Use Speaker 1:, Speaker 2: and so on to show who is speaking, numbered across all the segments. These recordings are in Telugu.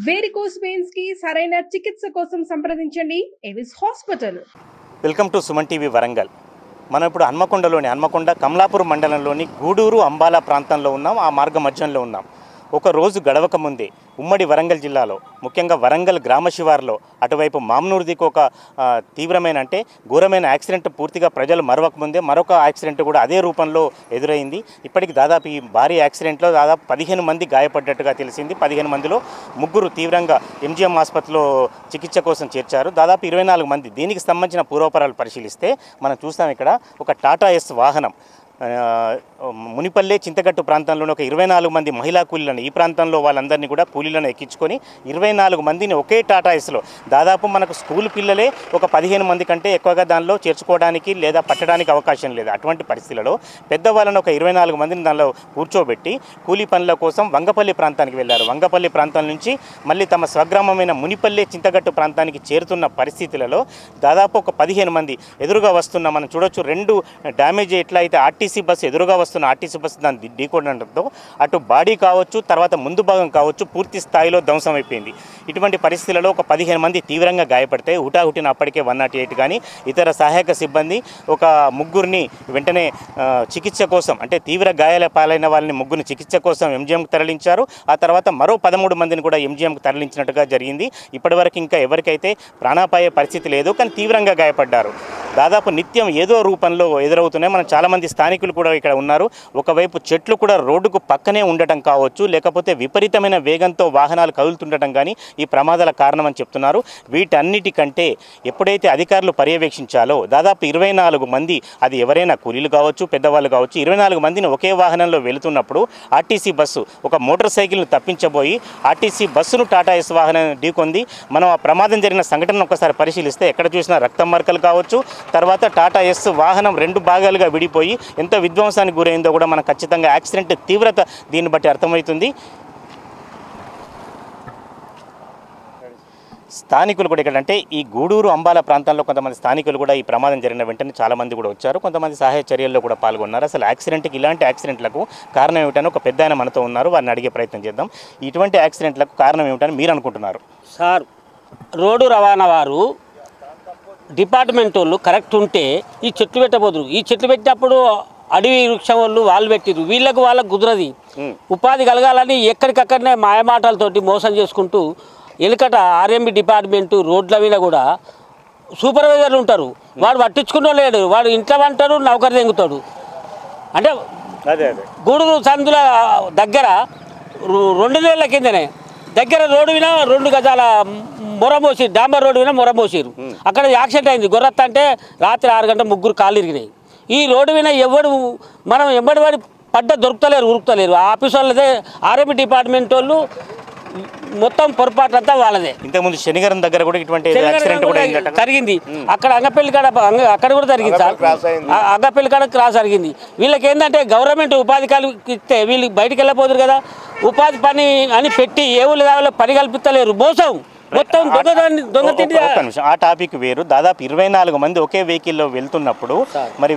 Speaker 1: వేరికోస్ వెయిన్స్ కి సరైన చికిత్స కోసం సంప్రదించండి Avis hospital.
Speaker 2: Welcome to Suman TV Warangal. మనం ఇప్పుడు హన్మకొండ కమలాపూర్ మండలంలోని గూడూరు అంబాల ప్రాంతంలో ఉన్నాం. ఆ మార్గ మధ్యంలో ఉన్నాం. ఒక రోజు గడవక ముందే ఉమ్మడి వరంగల్ జిల్లాలో ముఖ్యంగా వరంగల్ గ్రామ శివారులో అటువైపు మామ్నూరు దిక్కు ఒక తీవ్రమైన అంటే ఘోరమైన యాక్సిడెంట్ పూర్తిగా ప్రజలు మరవక ముందే మరొక యాక్సిడెంట్ కూడా అదే రూపంలో ఎదురైంది. ఇప్పటికి దాదాపు ఈ భారీ యాక్సిడెంట్లో దాదాపు 15 మంది గాయపడ్డట్టుగా తెలిసింది. 15 మందిలో 3 తీవ్రంగా ఎంజీఎం ఆసుపత్రిలో చికిత్స కోసం చేర్చారు. దాదాపు 24 మంది. దీనికి సంబంధించిన పూర్వపరాలు పరిశీలిస్తే మనం చూస్తాం ఇక్కడ ఒక టాటా ఎస్ వాహనం మునిపల్లె చింతగట్టు ప్రాంతంలోని ఒక 24 మంది మహిళా కూలీలను ఈ ప్రాంతంలో వాళ్ళందరినీ కూడా కూలీలను ఎక్కించుకొని 24 మందిని ఒకే టాటా ఎస్లో దాదాపు మనకు స్కూల్ పిల్లలే ఒక 15 మంది కంటే ఎక్కువగా దానిలో చేర్చుకోవడానికి లేదా పట్టడానికి అవకాశం లేదు. అటువంటి పరిస్థితులలో పెద్దవాళ్ళను ఒక 24 మందిని దానిలో కూర్చోబెట్టి కూలీ పనుల కోసం వంగపల్లి ప్రాంతానికి వెళ్ళారు. వంగపల్లి ప్రాంతం నుంచి మళ్ళీ తమ స్వగ్రామమైన మునిపల్లె చింతగట్టు ప్రాంతానికి చేరుతున్న పరిస్థితులలో దాదాపు ఒక 15 మంది ఎదురుగా వస్తున్న మనం చూడొచ్చు. 2 డ్యామేజ్ ఎట్లా అయితే ఆర్టీసీ బస్సు ఎదురుగా వస్తున్న ఆర్టీసీ బస్సు దాన్ని ఢీకొనడంతో అటు బాడీ కావచ్చు తర్వాత ముందు భాగం కావచ్చు పూర్తి స్థాయిలో ధ్వంసం అయిపోయింది. ఇటువంటి పరిస్థితులలో ఒక 15 మంది తీవ్రంగా గాయపడితే హుటాహుటిన అప్పటికే 108 కానీ ఇతర సహాయక సిబ్బంది ఒక 3 వెంటనే చికిత్స కోసం అంటే తీవ్ర గాయాల పాలైన వాళ్ళని 3 చికిత్స కోసం ఎంజీఎంకు తరలించారు. ఆ తర్వాత మరో 13 మందిని కూడా ఎంజీఎంకు తరలించినట్టుగా జరిగింది. ఇప్పటివరకు ఇంకా ఎవరికైతే ప్రాణాపాయ పరిస్థితి లేదు, కానీ తీవ్రంగా గాయపడ్డారు. దాదాపు నిత్యం ఏదో రూపంలో ఎదురవుతున్నాయి. మనం చాలామంది స్థానికులు కూడా ఇక్కడ ఉన్నారు. ఒకవైపు చెట్లు కూడా రోడ్డుకు పక్కనే ఉండటం కావచ్చు, లేకపోతే విపరీతమైన వేగంతో వాహనాలు కదులుతుండటం కానీ ఈ ప్రమాదాల కారణమని చెప్తున్నారు. వీటన్నిటికంటే ఎప్పుడైతే అధికారులు పర్యవేక్షించాలో దాదాపు 24 మంది, అది ఎవరైనా కూలీలు కావచ్చు పెద్దవాళ్ళు కావచ్చు, 24 మందిని ఒకే వాహనంలో వెళుతున్నప్పుడు ఆర్టీసీ బస్సు ఒక మోటార్ సైకిల్ను తప్పించబోయి ఆర్టీసీ బస్సును టాటా ఎస్ వాహనం ఢీకొంది. మనం ఆ ప్రమాదం జరిగిన సంఘటనను ఒకసారి పరిశీలిస్తే ఎక్కడ చూసినా రక్తం మరకలు కావచ్చు, తర్వాత టాటా ఎస్ వాహనం 2 భాగాలుగా విడిపోయి ఎంత విధ్వంసానికి గురైందో కూడా మనకు ఖచ్చితంగా యాక్సిడెంట్ తీవ్రత దీన్ని బట్టి అర్థమవుతుంది. స్థానికులు కూడా ఇక్కడ అంటే ఈ గూడూరు అంబాల ప్రాంతంలో కొంతమంది స్థానికులు కూడా ఈ ప్రమాదం జరిగిన వెంటనే చాలామంది కూడా వచ్చారు. కొంతమంది సహాయ చర్యల్లో కూడా పాల్గొన్నారు. అసలు యాక్సిడెంట్కి ఇలాంటి యాక్సిడెంట్లకు కారణం ఏమిటని ఒక పెద్ద ఆయన మనతో ఉన్నారు, వారిని అడిగే ప్రయత్నం చేద్దాం. ఇటువంటి యాక్సిడెంట్లకు కారణం ఏమిటని మీరు అనుకుంటున్నారు?
Speaker 3: సార్, రోడ్డు రవాణా వారు డిపార్ట్మెంట్ వాళ్ళు కరెక్ట్ ఉంటే ఈ చెట్లు పెట్టబోదురు. ఈ చెట్లు పెట్టినప్పుడు అడవి వృక్షం వాళ్ళు పెట్టిరు. వాళ్ళకు కుదరది. ఉపాధి కలగాలని ఎక్కడికక్కడనే మాయమాటలతోటి మోసం చేసుకుంటూ ఎలుకట ఆర్ఎంబి డిపార్ట్మెంటు రోడ్ల మీద కూడా సూపర్వైజర్లు ఉంటారు. వాడు పట్టించుకున్న లేడు, వాడు ఇంట్లో అంటాడు, నౌకరు తెంగుతాడు. అంటే గూడూరు సందుల దగ్గర 2 నెలల కిందనే దగ్గర రోడ్డు వినా 2 గజాల మొరమోసి డాంబర్ రోడ్డు వినా మొరమోసిరు. అక్కడ యాక్సిడెంట్ అయింది. గొర్రెత్త అంటే రాత్రి 6 గంటల 3 కాళ్ళు ఇరిగినాయి. ఈ రోడ్డు వినా మనం ఎంబడి వాడి పడ్డ ఉరుకుతలేరు. ఆ ఆఫీస్ వాళ్ళదే ఆర్ఎంబి డిపార్ట్మెంట్ వాళ్ళు మొత్తం పొరపాటు అంతా వాళ్ళదే.
Speaker 2: ఇంతకుముందు శనిగరం దగ్గర కూడా ఇటువంటి
Speaker 3: జరిగింది. అక్కడ అంగపల్లి కాడ అక్కడ కూడా జరిగింది సార్. అంగపల్లి కాడ క్రాస్ జరిగింది. వీళ్ళకి ఏంటంటే గవర్నమెంట్ ఉపాధి ఇస్తే వీళ్ళు బయటికి వెళ్ళిపోతారు కదా, ఉపాధి పని అని పెట్టి ఏ ఊళ్ళో కావాలో పని కల్పిస్తలేరు. మోసం మొత్తం దొంగ తిండి.
Speaker 2: ఆ టాపిక్ వేరు. దాదాపు 24 మంది ఒకే వెహికల్లో వెళ్తున్నప్పుడు మరి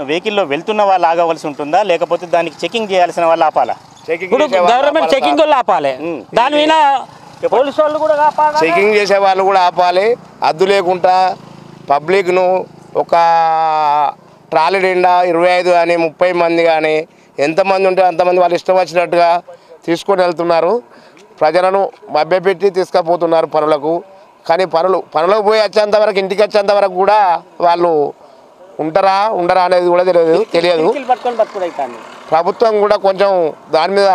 Speaker 2: వెహికల్లో వెళ్తున్న వాళ్ళు ఆగవలసి ఉంటుందా, లేకపోతే దానికి చెకింగ్ చేయాల్సిన వాళ్ళు ఆపాలా?
Speaker 3: ఇప్పుడు గవర్నమెంట్ చెకింగ్ వాళ్ళు ఆపాలి, దాని మీద పోలీసు వాళ్ళు కూడా
Speaker 4: చెకింగ్ చేసే వాళ్ళు కూడా ఆపాలి. అద్దు లేకుండా పబ్లిక్ను ఒక ట్రాలీ నిండా 25 కానీ 30 మంది కానీ ఎంతమంది ఉంటే అంతమంది వాళ్ళు ఇష్టం వచ్చినట్టుగా తీసుకొని వెళ్తున్నారు. ప్రజలను మభ్యపెట్టి తీసుకుపోతున్నారు పనులకు. కానీ పనులకు పోయి వచ్చేంత వరకు, ఇంటికి వచ్చేంత వరకు కూడా వాళ్ళు ఉండరా అనేది కూడా తెలియదు. ప్రభుత్వం కూడా కొంచెం దాని మీద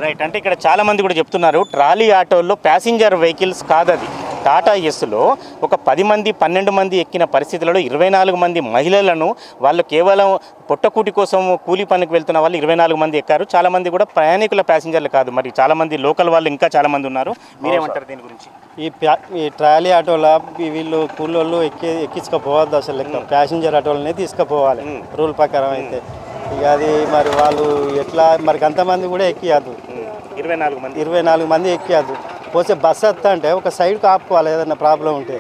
Speaker 2: రైట్. అంటే ఇక్కడ చాలామంది కూడా చెప్తున్నారు ట్రాలీ ఆటోల్లో ప్యాసింజర్ వెహికల్స్ కాదది. టాటా ఎస్లో ఒక 10 మంది 12 మంది ఎక్కిన పరిస్థితులలో 24 మంది మహిళలను వాళ్ళు కేవలం పొట్టకూటి కోసం కూలీ పనికి వెళ్తున్న వాళ్ళు 24 మంది ఎక్కారు. చాలామంది కూడా ప్రయాణికుల ప్యాసింజర్లు కాదు, మరి చాలామంది లోకల్ వాళ్ళు ఇంకా చాలామంది ఉన్నారు. మీరేమంటారు దీని గురించి?
Speaker 5: ఈ ట్రాలీ ఆటోలో వీళ్ళు కూలోళ్ళు ఎక్కించుకోపోవద్దు. అసలు ప్యాసింజర్ ఆటోలనే తీసుకుపోవాలి రూల్ ప్రకారం అయితే. ఇక అది మరి వాళ్ళు ఎట్లా మరి అంతమంది కూడా ఎక్కియద్దు. 24 మంది ఎక్కియద్దు. పోతే బస్సు వస్తా అంటే ఒక సైడ్కి ఆపుకోవాలి ఏదైనా ప్రాబ్లం ఉంటే.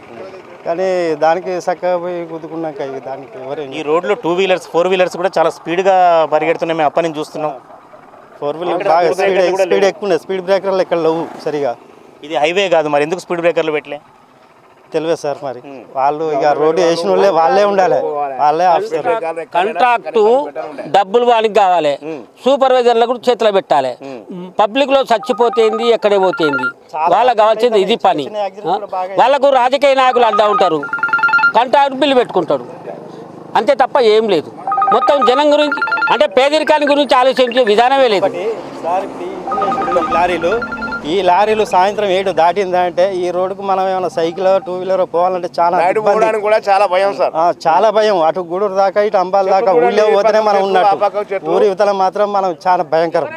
Speaker 5: కానీ దానికి చక్కగా పోయి గుద్దుకున్నాక దానికి ఎవరు
Speaker 2: ఈ రోడ్లో 2 వీలర్స్ 4 వీలర్స్ కూడా చాలా స్పీడ్గా పరిగెడుతున్నాయి. మేము అప్పటి నుంచి చూస్తున్నాం.
Speaker 5: 4 వీలర్ బాగా స్పీడ్ ఎక్కువ ఉన్నాయి. స్పీడ్ బ్రేకర్లు ఇక్కడ లేవు సరిగా.
Speaker 2: ఇది హైవే కాదు, మరి ఎందుకు స్పీడ్ బ్రేకర్లు పెట్టలే
Speaker 5: తెలియదు సార్. మరి వాళ్ళు ఇక రోడ్డు వేసిన వాళ్ళే ఉండాలి, వాళ్ళే ఆఫీసర్.
Speaker 3: కాంట్రాక్టు డబ్బులు వానికి కావాలి, సూపర్వైజర్లకు చేతిలో పెట్టాలి. పబ్లిక్ లో చచ్చిపోతేంది, ఎక్కడే పోతేంది, వాళ్ళకి కావాల్సింది ఇది పని. వాళ్ళకు రాజకీయ నాయకులు అడ్డా ఉంటారు, కాంట్రాక్ట్ బిల్లు పెట్టుకుంటాడు, అంతే తప్ప ఏం లేదు. మొత్తం జనం గురించి అంటే పేదరికాన్ని గురించి ఆలోచించే విధానమే లేదు.
Speaker 5: ఈ లారీలు సాయంత్రం 7 దాటిందంటే ఈ రోడ్డుకు మనం ఏమైనా సైకిల్ 2 వీలర్ పోవాలంటే చాలా
Speaker 4: కూడా చాలా భయం సార్.
Speaker 5: చాలా భయం. అటు గూడూరు దాకా ఇటు అంబాల దాకా ఊళ్ళో పోతేనే మనం ఉన్నట్టు, ఊరి యువతల మాత్రం మనం చాలా భయంకరం.